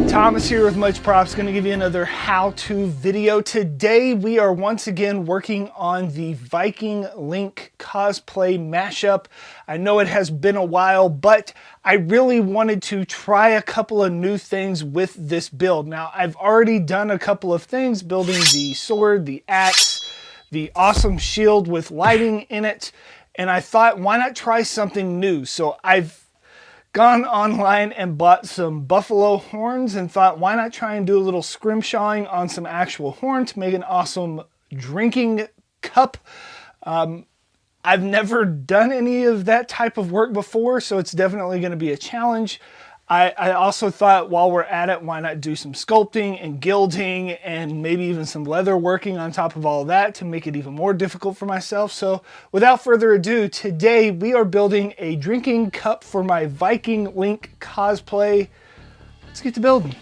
Thomas here with Much Props, going to give you another how-to video. Today we are once again working on the Viking Link cosplay mashup. I know it has been a while, but I really wanted to try a couple of new things with this build. Now, I've already done a couple of things, building the sword, the axe, the awesome shield with lighting in it, and I thought, why not try something new? So I've gone online and bought some buffalo horns and thought, why not try and do a little scrimshawing on some actual horn to make an awesome drinking cup. I've never done any of that type of work before, so it's definitely going to be a challenge. I also thought, while we're at it, why not do some sculpting and gilding and maybe even some leather working on top of all that to make it even more difficult for myself. So without further ado, today we are building a drinking cup for my Viking Link cosplay. Let's get to building.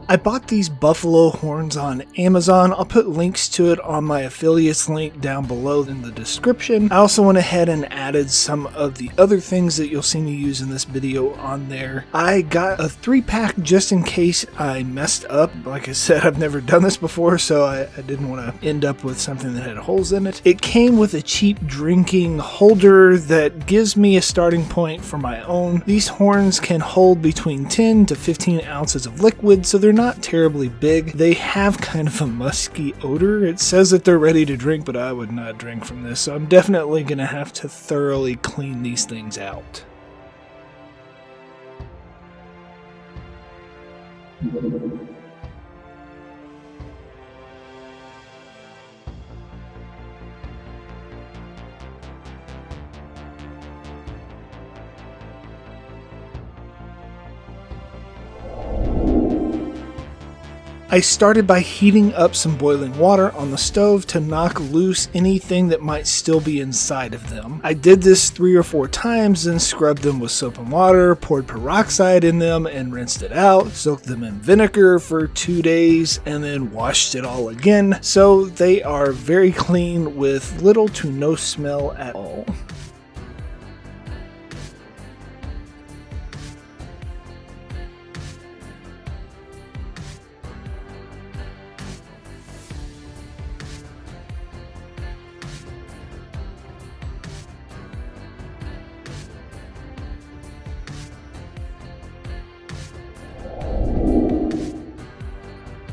I bought these buffalo horns on Amazon. I'll put links to it on my affiliates link down below in the description. I also went ahead and added some of the other things that you'll see me use in this video on there. I got a 3-pack just in case I messed up. Like I said, I've never done this before, so I didn't want to end up with something that had holes in it. It came with a cheap drinking holder that gives me a starting point for my own. These horns can hold between 10 to 15 ounces of liquid, so they're not terribly big. They have kind of a musky odor. It says that they're ready to drink, but I would not drink from this, so I'm definitely going to have to thoroughly clean these things out. I started by heating up some boiling water on the stove to knock loose anything that might still be inside of them. I did this 3 or 4 times, then scrubbed them with soap and water, poured peroxide in them and rinsed it out, soaked them in vinegar for 2 days, and then washed it all again. So they are very clean with little to no smell at all.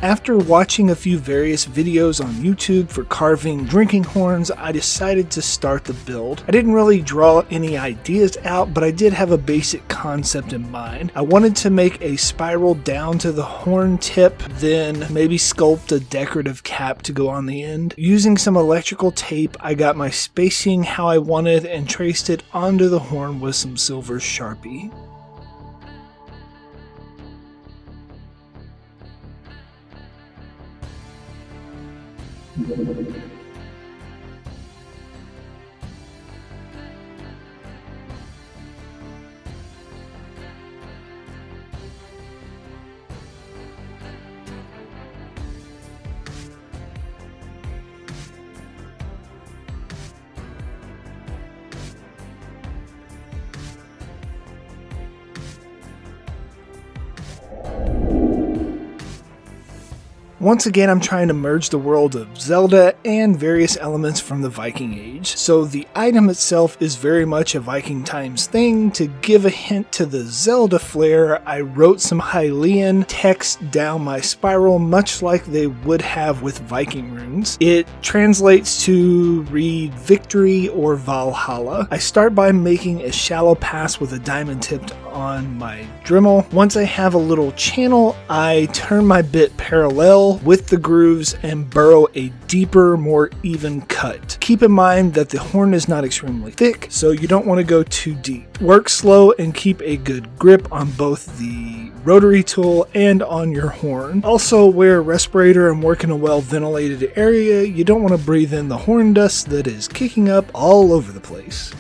After watching a few various videos on YouTube for carving drinking horns, I decided to start the build. I didn't really draw any ideas out, but I did have a basic concept in mind. I wanted to make a spiral down to the horn tip, then maybe sculpt a decorative cap to go on the end. Using some electrical tape, I got my spacing how I wanted and traced it onto the horn with some silver Sharpie. Once again, I'm trying to merge the world of Zelda and various elements from the Viking Age. So the item itself is very much a Viking times thing. To give a hint to the Zelda flair, I wrote some Hylian text down my spiral, much like they would have with Viking runes. It translates to read victory or Valhalla. I start by making a shallow pass with a diamond tipped on my Dremel. Once I have a little channel, I turn my bit parallel with the grooves and burrow a deeper, more even cut. Keep in mind that the horn is not extremely thick, so you don't want to go too deep. Work slow and keep a good grip on both the rotary tool and on your horn. Also, wear a respirator and work in a well ventilated area. You don't want to breathe in the horn dust that is kicking up all over the place.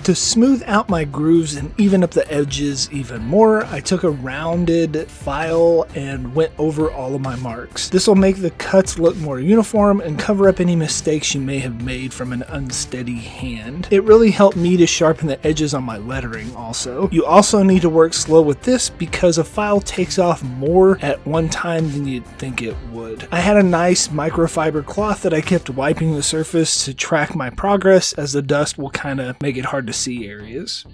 To smooth out my grooves and even up the edges even more, I took a rounded file and went over all of my marks. This will make the cuts look more uniform and cover up any mistakes you may have made from an unsteady hand. It really helped me to sharpen the edges on my lettering also. You also need to work slow with this because a file takes off more at one time than you'd think it would. I had a nice microfiber cloth that I kept wiping the surface to track my progress, as the dust will kind of make it hard to see areas.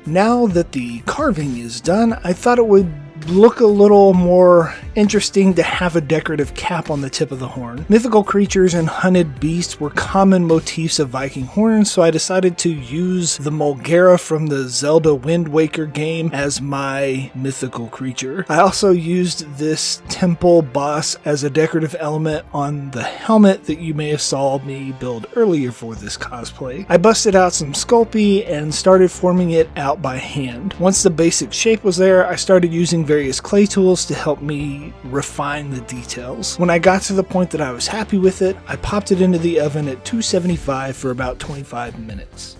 Now that the carving is done, I thought it would look a little more interesting to have a decorative cap on the tip of the horn. Mythical creatures and hunted beasts were common motifs of Viking horns, so I decided to use the Mulgera from the Zelda Wind Waker game as my mythical creature. I also used this temple boss as a decorative element on the helmet that you may have saw me build earlier for this cosplay. I busted out some Sculpting and started forming it out by hand. Once the basic shape was there, I started using various clay tools to help me refine the details. When I got to the point that I was happy with it, I popped it into the oven at 275 for about 25 minutes.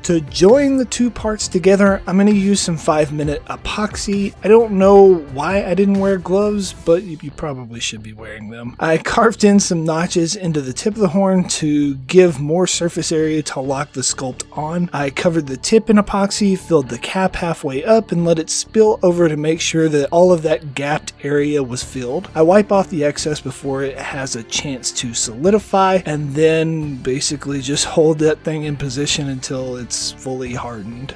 To join the two parts together, I'm going to use some 5-minute epoxy. I don't know why I didn't wear gloves, but you probably should be wearing them. I carved in some notches into the tip of the horn to give more surface area to lock the sculpt on. I covered the tip in epoxy, filled the cap halfway up, and let it spill over to make sure that all of that gapped area was filled. I wipe off the excess before it has a chance to solidify, and then basically just hold that thing in position until it's fully hardened.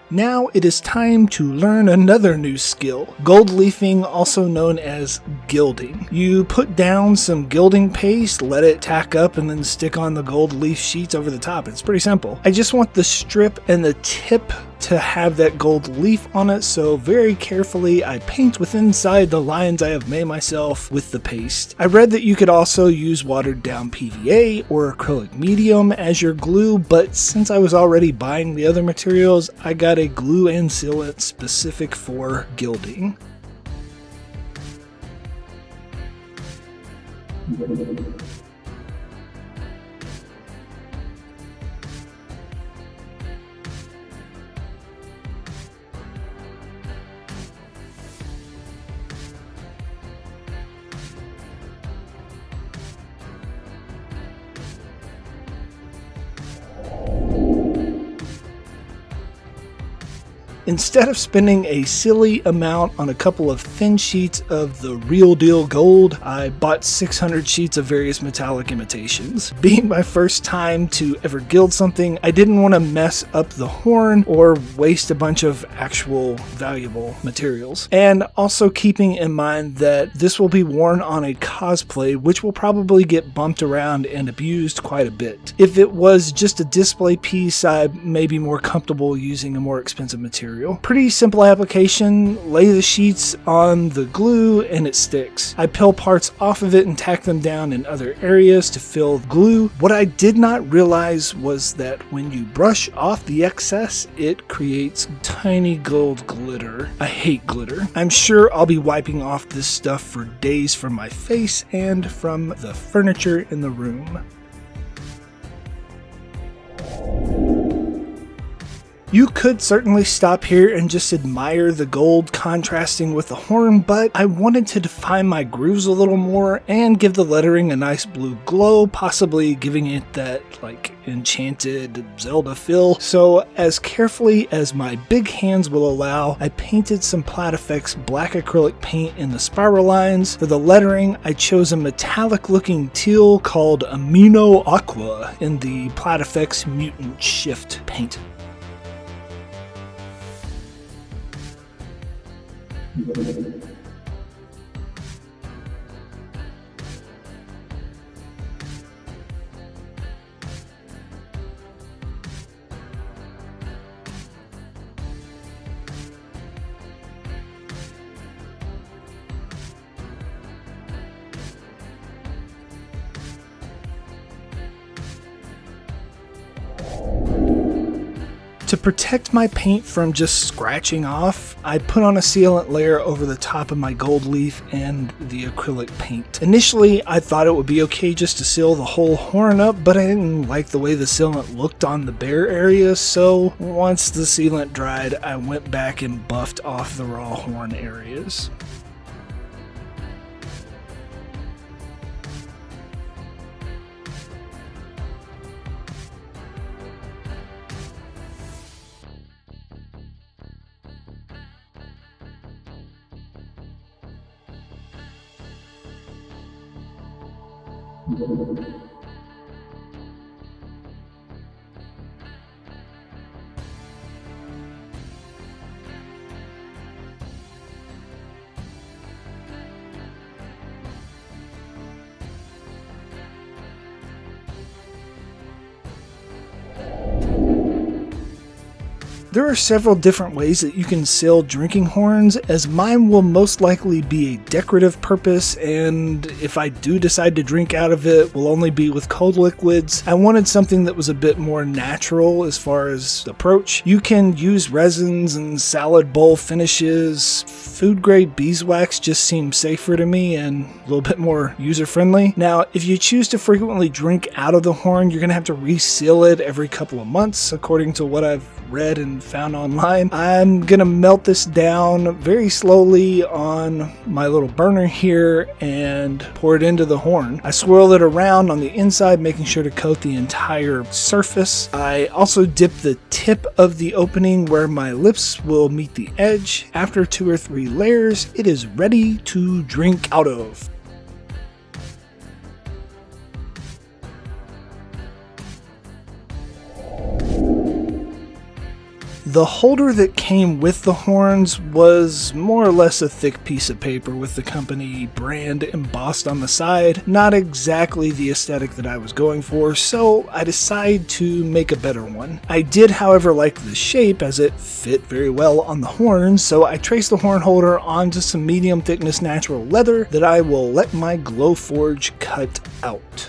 Now it is time to learn another new skill, gold leafing, also known as gilding. You put down some gilding paste, let it tack up, and then stick on the gold leaf sheets over the top. It's pretty simple. I just want the strip and the tip to have that gold leaf on it, so very carefully I paint with inside the lines I have made myself with the paste. I read that you could also use watered down PVA or acrylic medium as your glue, but since I was already buying the other materials, I got a glue and sealant specific for gilding. Instead of spending a silly amount on a couple of thin sheets of the real deal gold, I bought 600 sheets of various metallic imitations. Being my first time to ever gild something, I didn't want to mess up the horn or waste a bunch of actual valuable materials. And also keeping in mind that this will be worn on a cosplay, which will probably get bumped around and abused quite a bit. If it was just a display piece, I may be more comfortable using a more expensive material. Pretty simple application. Lay the sheets on the glue and it sticks. I peel parts off of it and tack them down in other areas to fill glue. What I did not realize was that when you brush off the excess, it creates tiny gold glitter. I hate glitter. I'm sure I'll be wiping off this stuff for days from my face and from the furniture in the room. You could certainly stop here and just admire the gold contrasting with the horn, but I wanted to define my grooves a little more and give the lettering a nice blue glow, possibly giving it that enchanted Zelda feel. So as carefully as my big hands will allow, I painted some Platifex black acrylic paint in the spiral lines. For the lettering, I chose a metallic looking teal called Amino Aqua in the Platifex Mutant Shift paint. To protect my paint from just scratching off, I put on a sealant layer over the top of my gold leaf and the acrylic paint. Initially, I thought it would be okay just to seal the whole horn up, but I didn't like the way the sealant looked on the bare area, so once the sealant dried, I went back and buffed off the raw horn areas. There are several different ways that you can seal drinking horns, as mine will most likely be a decorative purpose, and if I do decide to drink out of it, will only be with cold liquids. I wanted something that was a bit more natural as far as the approach. You can use resins and salad bowl finishes. Food grade beeswax just seems safer to me and a little bit more user friendly. Now, if you choose to frequently drink out of the horn, you're going to have to reseal it every couple of months, according to what I've read and found online. I'm gonna melt this down very slowly on my little burner here and pour it into the horn. I swirl it around on the inside, making sure to coat the entire surface. I also dip the tip of the opening where my lips will meet the edge. After 2 or 3 layers, it is ready to drink out of. The holder that came with the horns was more or less a thick piece of paper with the company brand embossed on the side. Not exactly the aesthetic that I was going for, so I decided to make a better one. I did, however, like the shape as it fit very well on the horns, so I traced the horn holder onto some medium thickness natural leather that I will let my Glowforge cut out.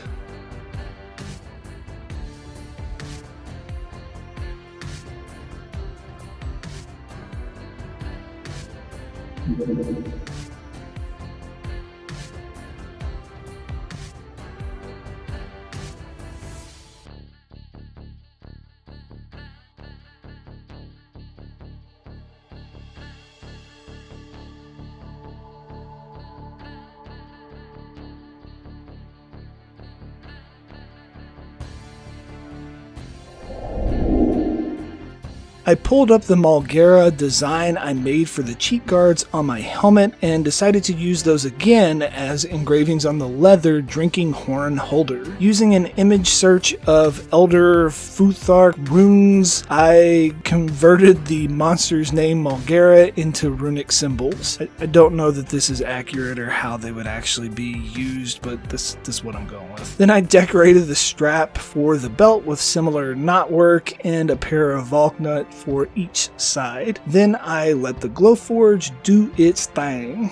I pulled up the Malgera design I made for the cheek guards on my helmet and decided to use those again as engravings on the leather drinking horn holder. Using an image search of Elder Futhark runes, I converted the monster's name Malgera into runic symbols. I don't know that this is accurate or how they would actually be used, but this is what I'm going with. Then I decorated the strap for the belt with similar knotwork and a pair of Valknut for each side. Then I let the Glowforge do its thing.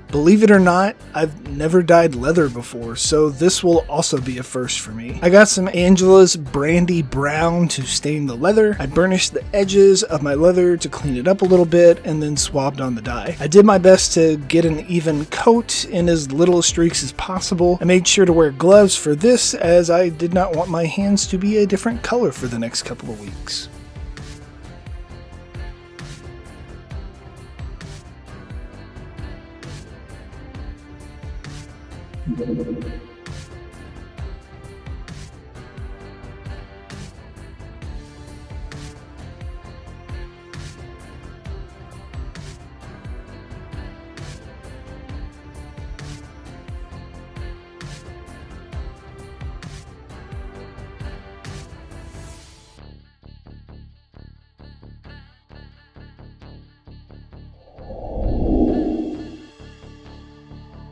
Believe it or not, I've never dyed leather before, so this will also be a first for me. I got some Angela's Brandy Brown to stain the leather. I burnished the edges of my leather to clean it up a little bit and then swabbed on the dye. I did my best to get an even coat in as little streaks as possible. I made sure to wear gloves for this as I did not want my hands to be a different color for the next couple of weeks.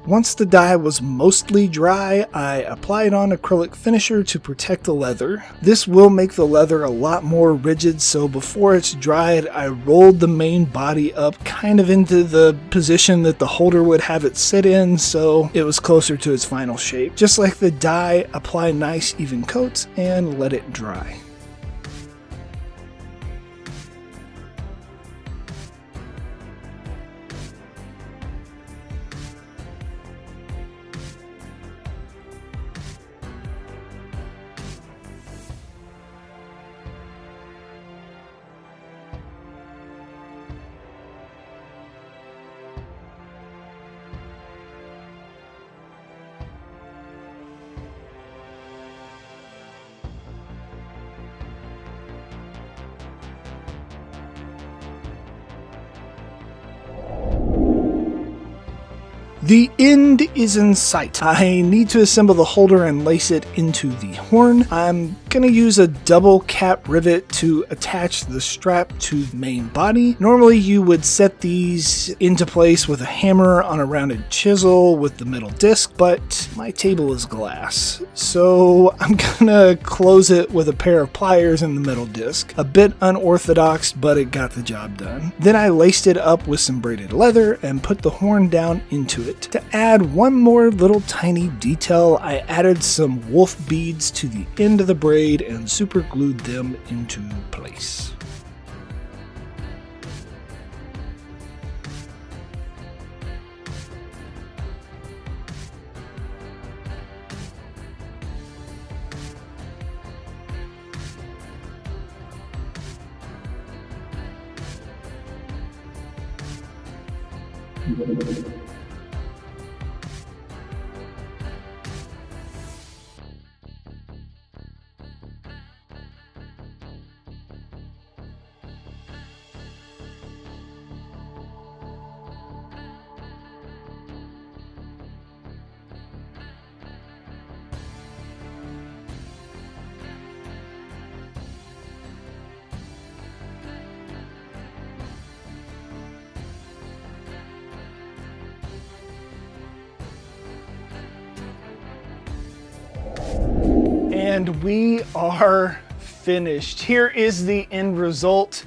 Once the dye was mostly dry, I applied on acrylic finisher to protect the leather. This will make the leather a lot more rigid, so before it's dried, I rolled the main body up kind of into the position that the holder would have it sit in, so it was closer to its final shape. Just like the dye, apply nice even coats and let it dry. The end is in sight. I need to assemble the holder and lace it into the horn. I'm gonna use a double cap rivet to attach the strap to the main body. Normally you would set these into place with a hammer on a rounded chisel with the middle disc, but my table is glass, so I'm gonna close it with a pair of pliers in the middle disc. A bit unorthodox, but it got the job done. Then I laced it up with some braided leather and put the horn down into it. To add one more little tiny detail, I added some wolf beads to the end of the braid and super glued them into place. And we are finished. Here is the end result.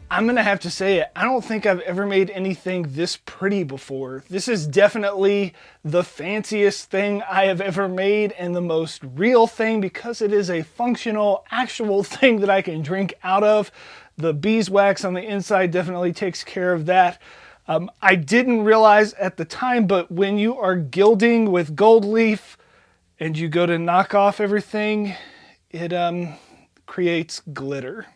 I'm gonna have to say it, I don't think I've ever made anything this pretty before. This is definitely the fanciest thing I have ever made and the most real thing because it is a functional, actual thing that I can drink out of. The beeswax on the inside definitely takes care of that. I didn't realize at the time, but when you are gilding with gold leaf and you go to knock off everything, it creates glitter.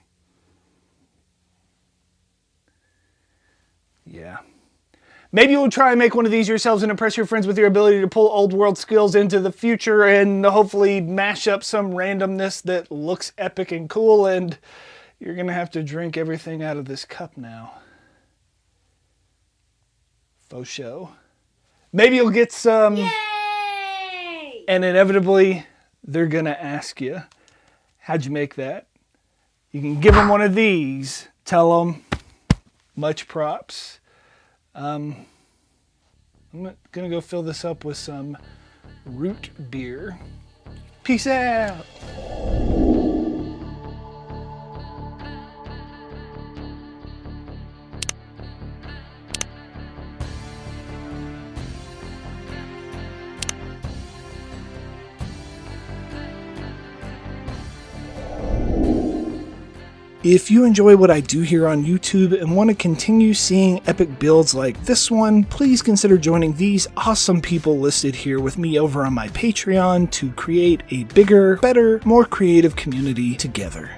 Yeah. Maybe you'll try and make one of these yourselves and impress your friends with your ability to pull old world skills into the future and hopefully mash up some randomness that looks epic and cool, and you're gonna have to drink everything out of this cup now. Faux show. Maybe you'll get some. Yay! And inevitably they're gonna ask you, how'd you make that? You can give them one of these, tell them, much props. I'm gonna go fill this up with some root beer. Peace out. If you enjoy what I do here on YouTube and want to continue seeing epic builds like this one, please consider joining these awesome people listed here with me over on my Patreon to create a bigger, better, more creative community together.